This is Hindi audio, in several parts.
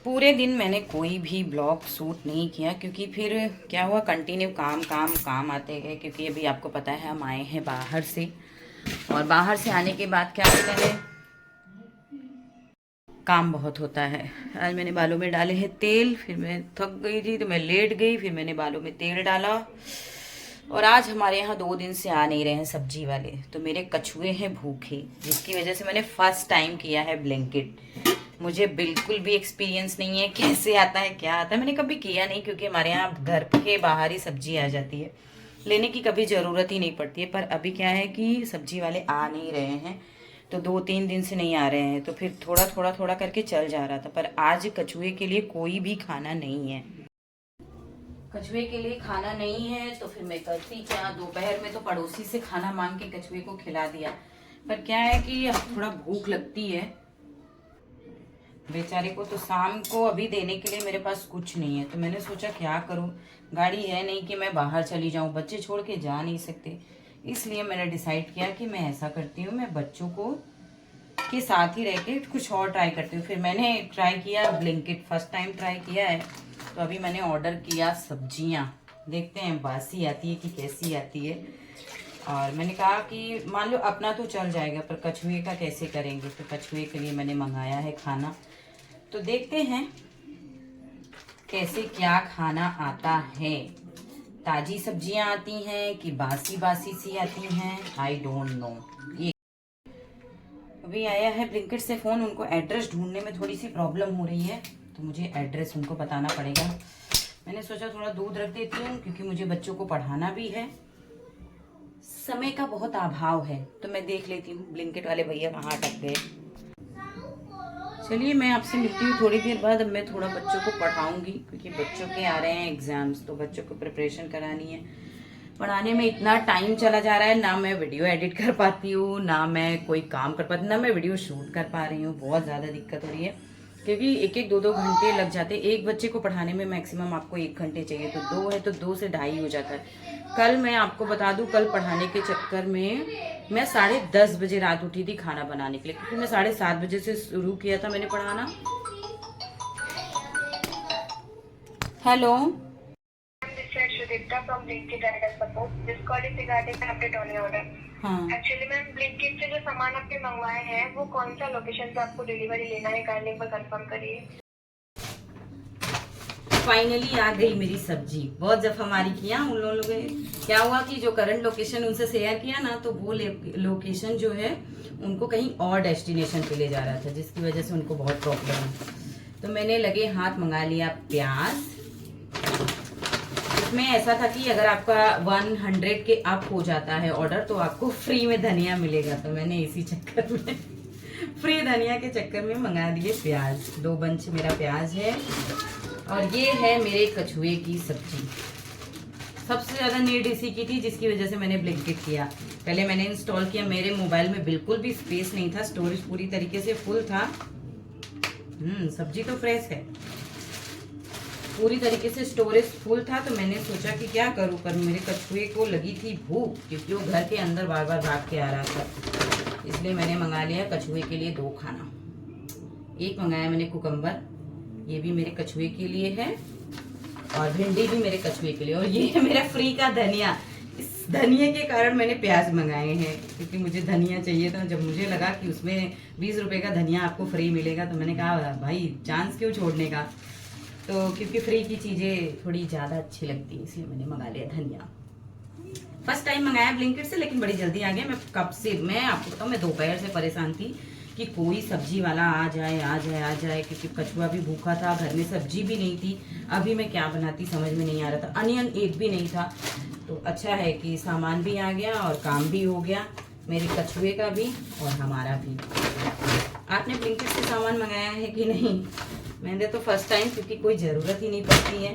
पूरे दिन मैंने कोई भी ब्लॉग शूट नहीं किया क्योंकि फिर क्या हुआ, कंटिन्यू काम काम काम आते गए। क्योंकि अभी आपको पता है हम आए हैं बाहर से, और बाहर से आने के बाद क्या है, मैंने काम बहुत होता है। आज मैंने बालों में डाले हैं तेल, फिर मैं थक गई थी तो मैं लेट गई, फिर मैंने बालों में तेल डाला। और आज हमारे यहाँ 2 दिन से आ नहीं रहे हैं सब्जी वाले, तो मेरे कछुए हैं भूखे, जिसकी वजह से मैंने फर्स्ट टाइम किया है ब्लिंकिट। मुझे बिल्कुल भी एक्सपीरियंस नहीं है कैसे आता है क्या आता है, मैंने कभी किया नहीं क्योंकि हमारे यहाँ घर के बाहर ही सब्जी आ जाती है, लेने की कभी ज़रूरत ही नहीं पड़ती है। पर अभी क्या है कि सब्जी वाले आ नहीं रहे हैं, तो 2-3 दिन से नहीं आ रहे हैं, तो फिर थोड़ा थोड़ा करके चल जा रहा था। पर आज कछुए के लिए कोई भी खाना नहीं है, कछुए के लिए खाना नहीं है, तो फिर मैं करती क्या, दोपहर में तो पड़ोसी से खाना मांग के कछुए को खिला दिया। पर क्या है कि थोड़ा भूख लगती है बेचारे को, तो शाम को अभी देने के लिए मेरे पास कुछ नहीं है। तो मैंने सोचा क्या करूं, गाड़ी है नहीं कि मैं बाहर चली जाऊं, बच्चे छोड़ के जा नहीं सकते। इसलिए मैंने डिसाइड किया कि मैं ऐसा करती हूँ, मैं बच्चों को के साथ ही रह के कुछ और ट्राई करती हूँ। फिर मैंने ट्राई किया ब्लिंकिट, फर्स्ट टाइम ट्राई किया है। तो अभी मैंने ऑर्डर किया सब्जियाँ, देखते हैं बासी आती है कि कैसी आती है। और मैंने कहा कि मान लो अपना तो चल जाएगा, पर कछुए का कैसे करेंगे, तो कछुए के लिए मैंने मंगाया है खाना। तो देखते हैं कैसे क्या खाना आता है, ताजी सब्जियां आती हैं कि बासी बासी सी आती हैं, आई डोंट नो। ये अभी आया है ब्लिंकिट से फ़ोन, उनको एड्रेस ढूंढने में थोड़ी सी प्रॉब्लम हो रही है, तो मुझे एड्रेस उनको बताना पड़ेगा। मैंने सोचा थोड़ा दूध रख देती हूँ क्योंकि मुझे बच्चों को पढ़ाना भी है, समय का बहुत अभाव है। तो मैं देख लेती हूँ ब्लिंकिट वाले भैया कहाँ अटक गए। चलिए मैं आपसे मिलती हूँ थोड़ी देर बाद। अब मैं थोड़ा बच्चों को पढ़ाऊंगी क्योंकि बच्चों के आ रहे हैं एग्जाम्स, तो बच्चों को प्रिपरेशन करानी है। पढ़ाने में इतना टाइम चला जा रहा है, ना मैं वीडियो एडिट कर पाती हूँ, ना मैं कोई काम कर पाती हूँ, ना मैं वीडियो शूट कर पा रही हूँ। बहुत ज़्यादा दिक्कत हो रही है क्योंकि 1-1, 2-2 घंटे लग जाते हैं। एक बच्चे को पढ़ाने में मैक्सिमम आपको 1 घंटे चाहिए, तो 2 है तो 2 से ढाई हो जाता है। कल मैं आपको बता दूं, कल पढ़ाने के चक्कर में मैं 10:30 बजे रात उठी थी खाना बनाने के लिए, क्योंकि मैं 7:30 बजे से शुरू किया था मैंने पढ़ाना। Hello, Sudipta from Blinkit Direct Support. This call is regarding an update on your order. हाँ Actually मैम Blinkit से जो सामान आपने मंगवाए हैं वो कौन सा लोकेशन पे आपको डिलीवरी लेना है, काइंडली एक बार कंफर्म करिए। फाइनली आ गई मेरी सब्जी। बहुत जब हमारी किया उन लोगों ने, क्या हुआ कि जो करंट लोकेशन उनसे शेयर किया ना, तो वो लोकेशन जो है उनको कहीं और डेस्टिनेशन पे ले जा रहा था, जिसकी वजह से उनको बहुत प्रॉब्लम है। तो मैंने लगे हाथ मंगा लिया प्याज। इसमें ऐसा था कि अगर आपका 100 के अप हो जाता है ऑर्डर तो आपको फ्री में धनिया मिलेगा, तो मैंने इसी चक्कर में फ्री धनिया के चक्कर में मंगा दिए प्याज। 2 बंच मेरा प्याज है, और ये है मेरे कछुए की सब्जी। सबसे ज़्यादा नीड इसी की थी, जिसकी वजह से मैंने ब्लिंकिट किया। पहले मैंने इंस्टॉल किया, मेरे मोबाइल में बिल्कुल भी स्पेस नहीं था, स्टोरेज पूरी तरीके से फुल था। सब्जी तो फ्रेश है, पूरी तरीके से स्टोरेज फुल था। तो मैंने सोचा कि क्या करूं, पर मेरे कछुए को लगी थी भूख क्योंकि वो घर के अंदर बार बार भाग के आ रहा था, इसलिए मैंने मंगा लिया कछुए के लिए 2 खाना। एक मंगाया मैंने कुकम्बर, ये भी मेरे कछुए के लिए है, और भिंडी भी मेरे कछुए के लिए, और ये है मेरा फ्री का धनिया। इस धनिया के कारण मैंने प्याज मंगाए हैं क्योंकि मुझे धनिया चाहिए था। जब मुझे लगा कि उसमें 20 रुपए का धनिया आपको फ्री मिलेगा, तो मैंने कहा भाई चांस क्यों छोड़ने का। तो क्योंकि फ्री की चीज़ें थोड़ी ज़्यादा अच्छी लगती है, इसलिए मैंने मंगा लिया धनिया। फर्स्ट टाइम मंगाया ब्लिंकिट से, लेकिन बड़ी जल्दी आ गया। मैं कब से, मैं आपको बताऊँ, मैं दोपहर से परेशान थी कि कोई सब्जी वाला आ जाए आ जाए आ जाए, क्योंकि कछुआ भी भूखा था, घर में सब्जी भी नहीं थी। अभी मैं क्या बनाती समझ में नहीं आ रहा था, अनियन एक भी नहीं था। तो अच्छा है कि सामान भी आ गया और काम भी हो गया, मेरे कछुए का भी और हमारा भी। आपने ब्लिंकिट से सामान मंगाया है कि नहीं? मैंने तो फर्स्ट टाइम, क्योंकि कोई ज़रूरत ही नहीं पड़ती है।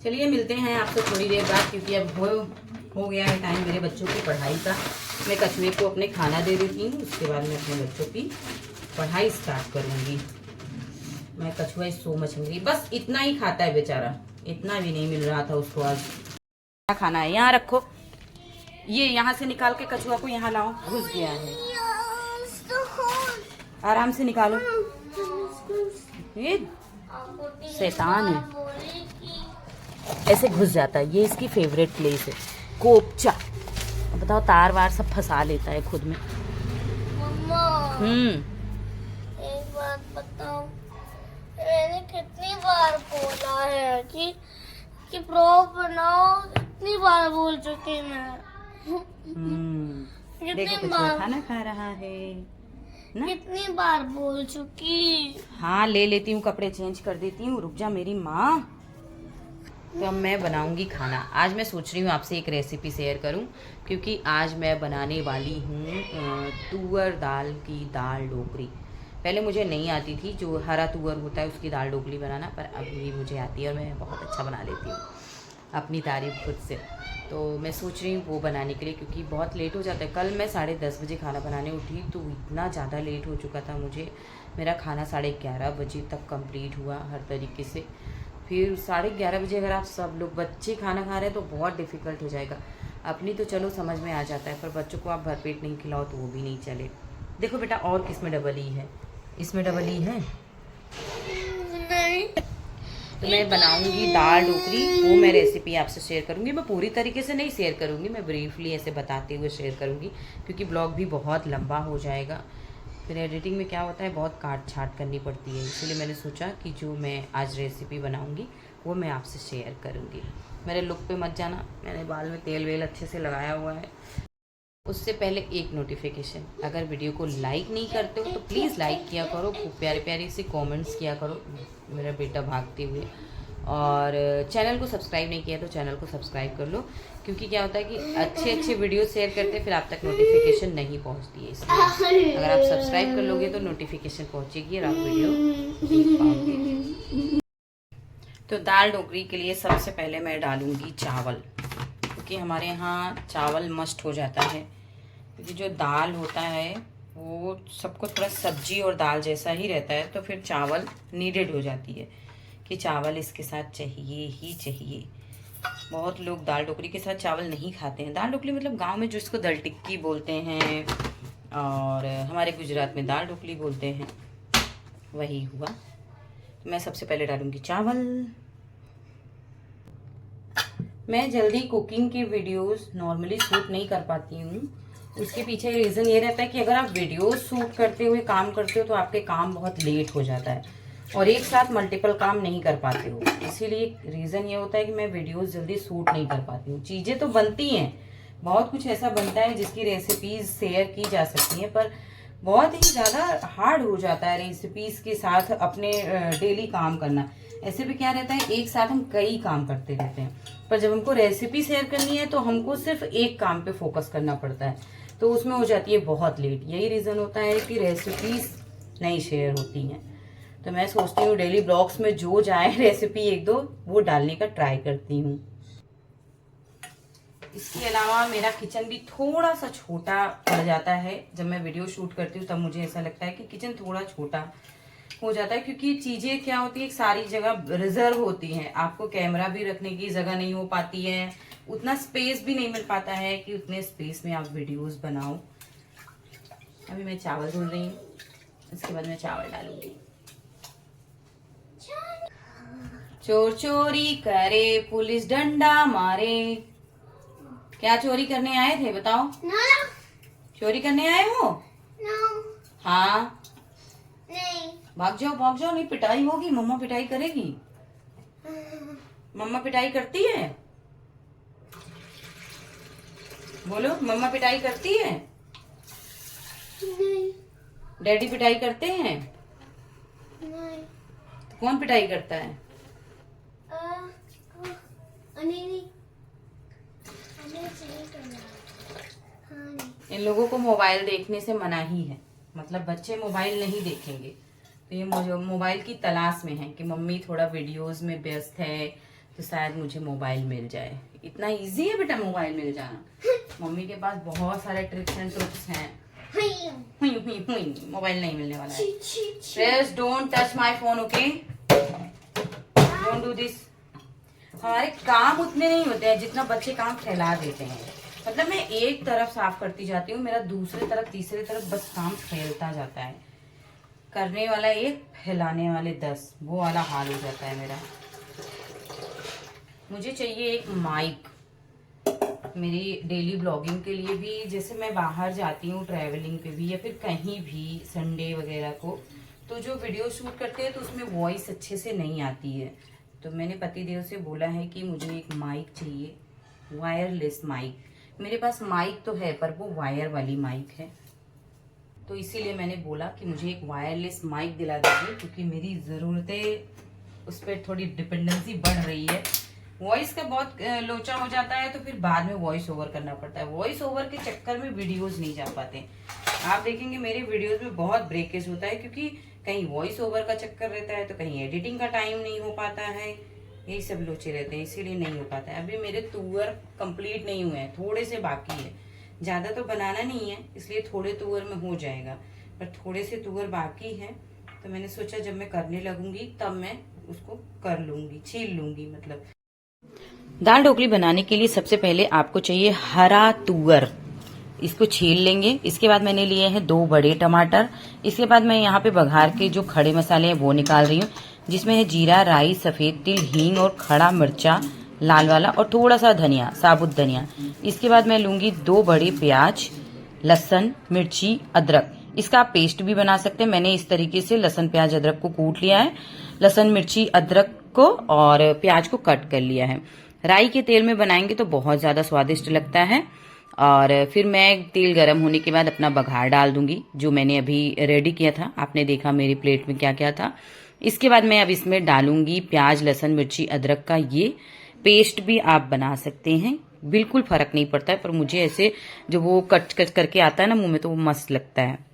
चलिए मिलते हैं आपसे थोड़ी देर बाद, क्योंकि अब हो गया है टाइम मेरे बच्चों की पढ़ाई का। मैं कछुए को अपने खाना दे देती हूँ, उसके बाद मैं अपने बच्चों की पढ़ाई स्टार्ट करूँगी। मैं कछुआ सो मच हंग्री, बस इतना ही खाता है बेचारा, इतना भी नहीं मिल रहा था उसको आज। क्या खाना है, यहाँ रखो, ये यहाँ से निकाल के कछुआ को यहाँ लाओ, घुस गया है। आराम से निकालो। ये शैतान है, ऐसे घुस जाता है। ये इसकी फेवरेट प्लेस है, कोपचा। बताओ, तार वार सब फंसा लेता है खुद में। एक बात बताओ, मैंने कितनी बार बोला है कि ब्लॉग बनाओ, कितनी बार बोल चुकी मैं। देखो कछुआ खाना खा रहा है ना? कितनी बार बोल चुकी। हाँ, ले लेती हूँ, कपड़े चेंज कर देती हूँ। रुक जा मेरी माँ। तो अब मैं बनाऊंगी खाना। आज मैं सोच रही हूँ आपसे एक रेसिपी शेयर करूँ, क्योंकि आज मैं बनाने वाली हूँ तुअर दाल की दाल ढोकली। पहले मुझे नहीं आती थी, जो हरा तुअर होता है उसकी दाल ढोकली बनाना, पर अभी मुझे आती है और मैं बहुत अच्छा बना लेती हूँ, अपनी तारीफ खुद से। तो मैं सोच रही हूँ वो बनाने के लिए, क्योंकि बहुत लेट हो जाता है। कल मैं 10:30 बजे खाना बनाने उठी, तो इतना ज़्यादा लेट हो चुका था मुझे। मेरा खाना 11:30 बजे तक कंप्लीट हुआ हर तरीके से। फिर 11:30 बजे अगर आप सब लोग बच्चे खाना खा रहे हैं तो बहुत डिफ़िकल्ट हो जाएगा। अपनी तो चलो समझ में आ जाता है, पर बच्चों को आप भरपेट नहीं खिलाओ तो वो भी नहीं चले। देखो बेटा, और किस में डबल ई है? इसमें डबल ई है नहीं। तो मैं बनाऊंगी दाल ढोकली। वो मैं रेसिपी आपसे शेयर करूंगी। मैं पूरी तरीके से नहीं शेयर करूंगी, मैं ब्रीफली ऐसे बताते हुए शेयर करूंगी, क्योंकि ब्लॉग भी बहुत लंबा हो जाएगा। फिर एडिटिंग में क्या होता है, बहुत काट छाट करनी पड़ती है। इसलिए मैंने सोचा कि जो मैं आज रेसिपी बनाऊंगी वो मैं आपसे शेयर करूंगी। मेरे लुक पे मत जाना, मैंने बाल में तेल वेल अच्छे से लगाया हुआ है। उससे पहले एक नोटिफिकेशन, अगर वीडियो को लाइक नहीं करते हो तो प्लीज़ लाइक किया करो, खूब प्यारे प्यारे से कमेंट्स किया करो, मेरा बेटा भागते हुए। और चैनल को सब्सक्राइब नहीं किया तो चैनल को सब्सक्राइब कर लो, क्योंकि क्या होता है कि अच्छे अच्छे वीडियो शेयर करते फिर आप तक नोटिफिकेशन नहीं पहुंचती है। इसलिए अगर आप सब्सक्राइब कर लोगे तो नोटिफिकेशन पहुंचेगी और आप वीडियो देख पाओगे। तो दाल ढोकली के लिए सबसे पहले मैं डालूंगी चावल, क्योंकि हमारे यहाँ चावल मस्ट हो जाता है। क्योंकि जो दाल होता है वो सबको थोड़ा सब्जी और दाल जैसा ही रहता है, तो फिर चावल नीडेड हो जाती है कि चावल इसके साथ चाहिए ही चाहिए। बहुत लोग दाल ढोकली के साथ चावल नहीं खाते हैं। दाल ढोकली मतलब गांव में जो इसको दल टिक्की बोलते हैं, और हमारे गुजरात में दाल ढोकली बोलते हैं, वही हुआ। तो मैं सबसे पहले डालूंगी चावल। मैं जल्दी कुकिंग की वीडियोस नॉर्मली शूट नहीं कर पाती हूँ। उसके पीछे रीज़न ये रहता है कि अगर आप वीडियोस शूट करते हुए काम करते हो तो आपके काम बहुत लेट हो जाता है और एक साथ मल्टीपल काम नहीं कर पाते हो। इसीलिए रीज़न ये होता है कि मैं वीडियोस जल्दी शूट नहीं कर पाती हूँ। चीज़ें तो बनती हैं, बहुत कुछ ऐसा बनता है जिसकी रेसिपीज़ शेयर की जा सकती हैं, पर बहुत ही ज़्यादा हार्ड हो जाता है रेसिपीज़ के साथ अपने डेली काम करना। ऐसे भी क्या रहता है, एक साथ हम कई काम करते रहते हैं, पर जब हमको रेसिपी शेयर करनी है तो हमको सिर्फ एक काम पे फोकस करना पड़ता है, तो उसमें हो जाती है बहुत लेट। यही रीज़न होता है कि रेसिपीज़ नहीं शेयर होती हैं। तो मैं सोचती हूँ डेली ब्लॉग्स में जो जाए रेसिपी एक दो वो डालने का ट्राई करती हूँ। इसके अलावा मेरा किचन भी थोड़ा सा छोटा पड़ जाता है। जब मैं वीडियो शूट करती हूँ तब मुझे ऐसा लगता है कि किचन थोड़ा छोटा हो जाता है, क्योंकि चीज़ें क्या होती है, सारी जगह रिजर्व होती हैं। आपको कैमरा भी रखने की जगह नहीं हो पाती है, उतना स्पेस भी नहीं मिल पाता है कि उतने स्पेस में आप वीडियोस बनाओ। अभी मैं चावल धुल रही हूँ, इसके बाद मैं चावल डालूंगी। चोर चोरी करे पुलिस डंडा मारे। क्या चोरी करने आए थे बताओ? चोरी करने आए हो? हाँ, नहीं। भाग जाओ, नहीं पिटाई होगी, मम्मा पिटाई करेगी। मम्मा पिटाई करती है? बोलो, मम्मा पिटाई करती है? नहीं। डैडी पिटाई करते हैं? नहीं। तो कौन पिटाई करता है? नहीं। इन लोगों को मोबाइल देखने से मना ही है, मतलब बच्चे मोबाइल नहीं देखेंगे। तो ये मोबाइल की तलाश में है कि मम्मी थोड़ा वीडियोस में व्यस्त है तो शायद मुझे मोबाइल मिल जाए। इतना इजी है बेटा मोबाइल मिल जाना। मम्मी के पास बहुत सारे ट्रिक्स एंड ट्रिक्स हैं। मोबाइल नहीं मिलने वाला है। Please don't touch my phone, okay? Don't do this. हमारे काम उतने नहीं होते हैं जितना बच्चे काम फैला देते हैं। मतलब मैं एक तरफ साफ करती जाती हूँ, मेरा दूसरे तरफ तीसरे तरफ बस काम फैलता जाता है। करने वाला 1, फैलाने वाले 10, वो वाला हाल हो जाता है मेरा। मुझे चाहिए एक माइक मेरी डेली ब्लॉगिंग के लिए भी, जैसे मैं बाहर जाती हूँ ट्रैवलिंग पे भी या फिर कहीं भी संडे वगैरह को, तो जो वीडियो शूट करते हैं तो उसमें वॉइस अच्छे से नहीं आती है। तो मैंने पतिदेव से बोला है कि मुझे एक माइक चाहिए, वायरलेस माइक। मेरे पास माइक तो है पर वो वायर वाली माइक है, तो इसीलिए मैंने बोला कि मुझे एक वायरलेस माइक दिला दीजिए, क्योंकि मेरी ज़रूरतें उस पर थोड़ी डिपेंडेंसी बढ़ रही है। वॉइस का बहुत लोचा हो जाता है तो फिर बाद में वॉइस ओवर करना पड़ता है। वॉइस ओवर के चक्कर में वीडियोस नहीं जा पाते। आप देखेंगे मेरे वीडियोस में बहुत ब्रेकेज होता है, क्योंकि कहीं वॉइस ओवर का चक्कर रहता है तो कहीं एडिटिंग का टाइम नहीं हो पाता है, यही सब लोचे रहते हैं, इसीलिए नहीं हो पाता है। अभी मेरे तुअर कंप्लीट नहीं हुए हैं, थोड़े से बाकी है। ज़्यादा तो बनाना नहीं है, इसलिए थोड़े तुअर में हो जाएगा, पर थोड़े से तुअर बाकी है। तो मैंने सोचा जब मैं करने लगूंगी तब मैं उसको कर लूंगी, छील लूंगी। मतलब दाल ढोकली बनाने के लिए सबसे पहले आपको चाहिए हरा तुअर, इसको छील लेंगे। इसके बाद मैंने लिए हैं 2 बड़े टमाटर। इसके बाद मैं यहाँ पे बघार के जो खड़े मसाले हैं वो निकाल रही हूँ, जिसमें है जीरा, राई, सफेद तिल, हींग और खड़ा मिर्चा लाल वाला, और थोड़ा सा धनिया, साबुत धनिया। इसके बाद मैं लूंगी 2 बड़े प्याज, लहसुन, मिर्ची, अदरक। इसका आप पेस्ट भी बना सकते हैं। मैंने इस तरीके से लहसुन, प्याज, अदरक को कूट लिया है, लहसुन, मिर्ची, अदरक को और प्याज को कट कर लिया है। राई के तेल में बनाएंगे तो बहुत ज्यादा स्वादिष्ट लगता है। और फिर मैं तेल गर्म होने के बाद अपना बघार डाल दूंगी, जो मैंने अभी रेडी किया था। आपने देखा मेरी प्लेट में क्या क्या था। इसके बाद मैं अब इसमें डालूंगी प्याज, लहसुन, मिर्ची, अदरक का ये पेस्ट भी आप बना सकते हैं, बिल्कुल फर्क नहीं पड़ता है। पर मुझे ऐसे जो वो कट कट करके आता है ना मुंह में, तो वो मस्त लगता है।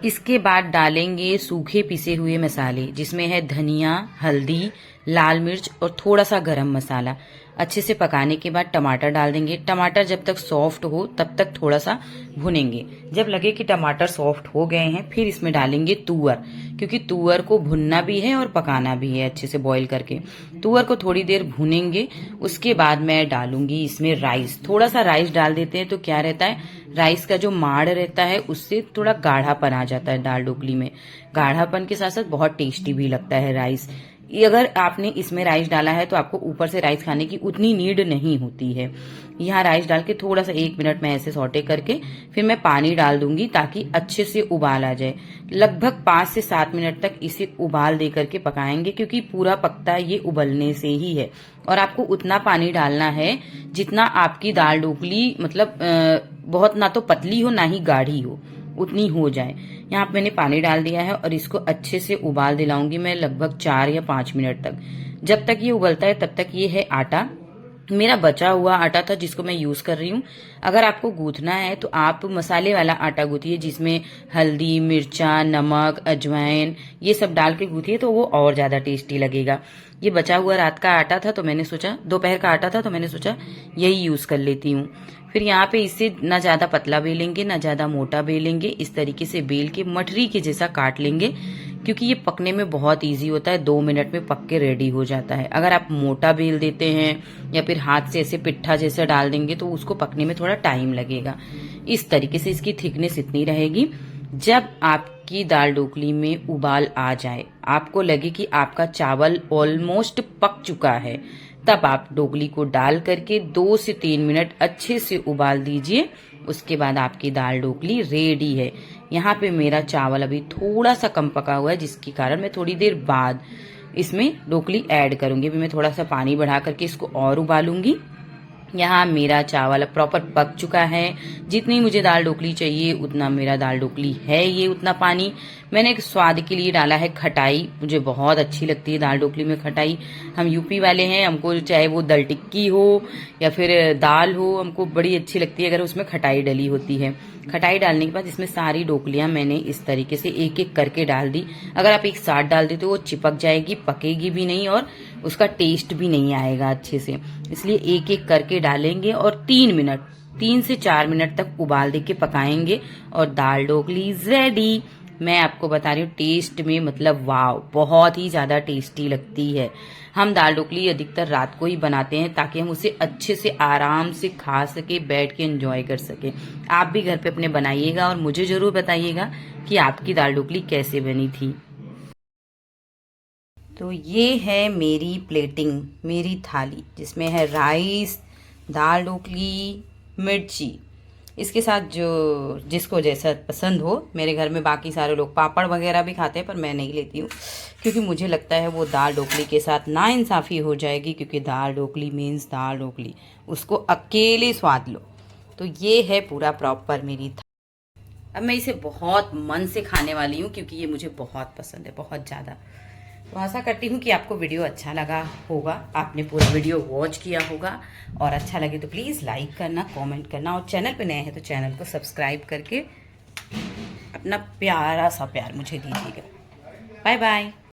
इसके बाद डालेंगे सूखे पिसे हुए मसाले, जिसमें है धनिया, हल्दी, लाल मिर्च और थोड़ा सा गरम मसाला। अच्छे से पकाने के बाद टमाटर डाल देंगे। टमाटर जब तक सॉफ्ट हो तब तक थोड़ा सा भुनेंगे। जब लगे कि टमाटर सॉफ्ट हो गए हैं, फिर इसमें डालेंगे तुअर, क्योंकि तुअर को भुनना भी है और पकाना भी है अच्छे से बॉईल करके। तुअर को थोड़ी देर भुनेंगे। उसके बाद मैं डालूंगी इसमें राइस। थोड़ा सा राइस डाल देते हैं तो क्या रहता है, राइस का जो माड़ रहता है उससे थोड़ा गाढ़ापन आ जाता है दाल ढोकली में। गाढ़ापन के साथ साथ बहुत टेस्टी भी लगता है राइस। अगर आपने इसमें राइस डाला है तो आपको ऊपर से राइस खाने की उतनी नीड नहीं होती है। यहाँ राइस डाल के थोड़ा सा 1 मिनट में ऐसे सौटे करके फिर मैं पानी डाल दूंगी, ताकि अच्छे से उबाल आ जाए। लगभग 5 से 7 मिनट तक इसे उबाल दे करके पकाएंगे, क्योंकि पूरा पकता ये उबलने से ही है। और आपको उतना पानी डालना है जितना आपकी दाल ढोकली मतलब बहुत ना तो पतली हो ना ही गाढ़ी हो, उतनी हो जाए। यहाँ पे मैंने पानी डाल दिया है और इसको अच्छे से उबाल दिलाऊंगी मैं लगभग 4 या 5 मिनट तक। जब तक ये उबलता है तब तक ये है आटा। मेरा बचा हुआ आटा था जिसको मैं यूज कर रही हूँ। अगर आपको गूंथना है तो आप मसाले वाला आटा गूंथिए, जिसमें हल्दी, मिर्चा, नमक, अजवाइन ये सब डाल के गूंथिए, तो वो और ज्यादा टेस्टी लगेगा। ये बचा हुआ रात का आटा था तो मैंने सोचा, दोपहर का आटा था तो मैंने सोचा यही यूज कर लेती हूँ। फिर यहाँ पे इसे ना ज्यादा पतला बेलेंगे ना ज्यादा मोटा बेलेंगे, इस तरीके से बेल के मठरी के जैसा काट लेंगे, क्योंकि ये पकने में बहुत इजी होता है। 2 मिनट में पक के रेडी हो जाता है। अगर आप मोटा बेल देते हैं या फिर हाथ से ऐसे पिट्ठा जैसा डाल देंगे तो उसको पकने में थोड़ा टाइम लगेगा। इस तरीके से इसकी थिकनेस इतनी रहेगी। जब आपकी दाल ढोकली में उबाल आ जाए, आपको लगे कि आपका चावल ऑलमोस्ट पक चुका है, तब आप ढोकली को डाल करके 2 से 3 मिनट अच्छे से उबाल दीजिए। उसके बाद आपकी दाल ढोकली रेडी है। यहाँ पे मेरा चावल अभी थोड़ा सा कम पका हुआ है, जिसके कारण मैं थोड़ी देर बाद इसमें ढोकली ऐड करूंगी। अभी मैं थोड़ा सा पानी बढ़ा करके इसको और उबालूंगी। यहाँ मेरा चावल प्रॉपर पक चुका है। जितनी मुझे दाल ढोकली चाहिए उतना मेरा दाल ढोकली है, ये उतना पानी। मैंने एक स्वाद के लिए डाला है खटाई। मुझे बहुत अच्छी लगती है दाल ढोकली में खटाई। हम यूपी वाले हैं, हमको चाहे वो दल टिक्की हो या फिर दाल हो, हमको बड़ी अच्छी लगती है अगर उसमें खटाई डली होती है। खटाई डालने के बाद इसमें सारी ढोकलियां मैंने इस तरीके से एक एक करके डाल दी। अगर आप एक साथ डाल देते तो वो चिपक जाएगी, पकेगी भी नहीं और उसका टेस्ट भी नहीं आएगा अच्छे से। इसलिए एक एक करके डालेंगे और 3 से 4 मिनट तक उबाल दे के पकाएंगे और दाल ढोकली रेडी। मैं आपको बता रही हूँ टेस्ट में मतलब वाव, बहुत ही ज़्यादा टेस्टी लगती है। हम दाल ढोकली अधिकतर रात को ही बनाते हैं ताकि हम उसे अच्छे से आराम से खा सके, बैठ के एंजॉय कर सके। आप भी घर पे अपने बनाइएगा और मुझे ज़रूर बताइएगा कि आपकी दाल ढोकली कैसे बनी थी। तो ये है मेरी प्लेटिंग, मेरी थाली, जिसमें है राइस, दाल ढोकली, मिर्ची। इसके साथ जो जिसको जैसा पसंद हो, मेरे घर में बाकी सारे लोग पापड़ वगैरह भी खाते हैं पर मैं नहीं लेती हूँ क्योंकि मुझे लगता है वो दाल ढोकली के साथ नाइंसाफ़ी हो जाएगी, क्योंकि दाल ढोकली मीन्स दाल ढोकली, उसको अकेले स्वाद लो। तो ये है पूरा प्रॉपर मेरी थाली। अब मैं इसे बहुत मन से खाने वाली हूँ क्योंकि ये मुझे बहुत पसंद है, बहुत ज़्यादा। तो आशा करती हूँ कि आपको वीडियो अच्छा लगा होगा, आपने पूरा वीडियो वॉच किया होगा, और अच्छा लगे तो प्लीज़ लाइक करना, कमेंट करना, और चैनल पे नए हैं तो चैनल को सब्सक्राइब करके अपना प्यारा सा प्यार मुझे दीजिएगा। Bye bye.